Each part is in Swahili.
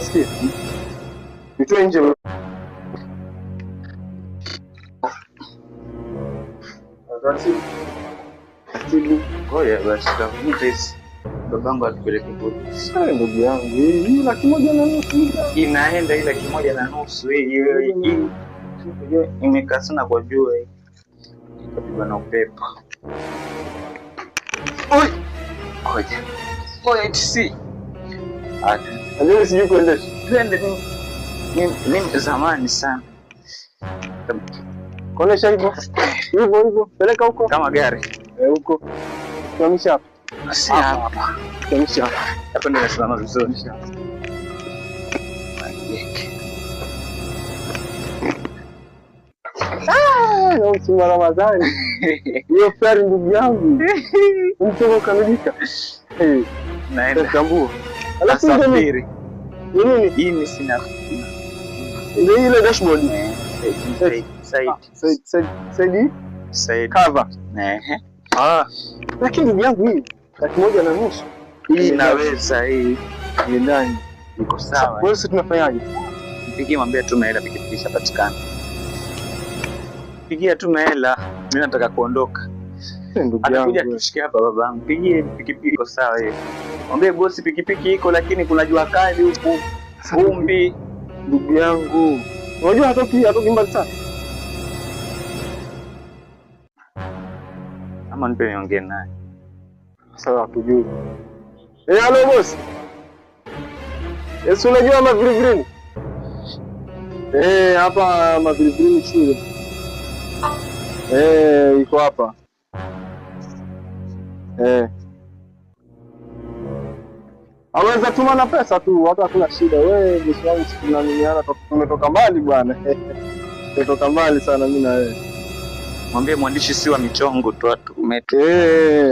Sikia. Nitoe nje. Atibu. Ngoja basi tafute babangu atupeleke polisi. Ndugu yangu, hii 1,500,000 inaenda ile 1,500 hii imekaa sana kwa jua hii. Ikapigwa na upepo. Oi. Ngoja. Ngoja TC. Ndio sijui kuendesha. Twende mimi zamani sana. Kuonesha hivyo. Hivyo. Peleka huko. Kama gari. Huko. Tuamisha hapa. Si hapa. Tuamisha hapa. Hapa ndio nasimama vizuri. Na msimu wa Ramadhani. Hiyo fari ndugu yangu. Mtoko kamilika. Naenda tambua. Alafu safiri. Nini? Hii ni sina. Ile dashboard. Side cover. Lakini ndugu yangu hii 1,500,000 hii inaweza hii ni ndani iko sawa. Wewe sisi tunafanyaje? Mpigie mwambie tume hela pikipiki ishapatikana. Pigia tume hela, mimi nataka kuondoka. Ndugu yangu. Anakuja tushike hapa babangu. Pigie pikipiki iko sawa hiyo. Mwambie bosi pikipiki iko lakini kuna jua kali huku. Vumbi. Ndugu yangu. Unajua hatoki mbali sana. Ama nipe niongee naye. Sawa tujue. Hello boss. Yesu unajua mavilivili? Hapa mavilivili shule. Iko hapa. Aweza tuma na pesa tu, hata hakuna shida. Wewe bosi wangu tunaminiana, tumetoka mbali bwana. Tumetoka mbali sana mimi na wewe. Mwambie mwandishi si wa michongo tu atume tu.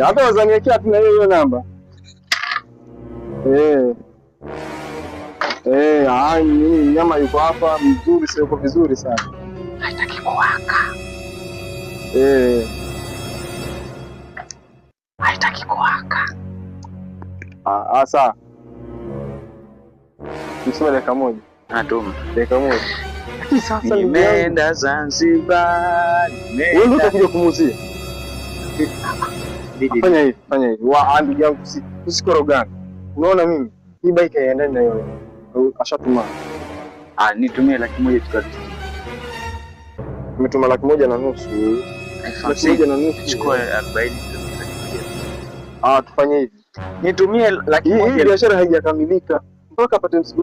Hata wazaniwekea tuna hiyo namba. Mimi nyama yuko hapa mzuri, sio yuko vizuri sana. Haitaki kuwaka. Haitaki kuwaka. Sawa. Nisema dakika moja. Natuma. Dakika moja. Sasa nimeenda Zanzibar. Wewe ndio utakuja kumuzia. Fanya hivi. Ndugu yangu usikorogane. Unaona mimi hii bike haiendani na wewe. Ashatuma. Nitumie 1,000,000 tukati. Umetuma 1,500,000. 1,500,000 chukua 40. Tufanye hivi. Nitumie 1,000,000. Hii biashara haijakamilika mpaka apate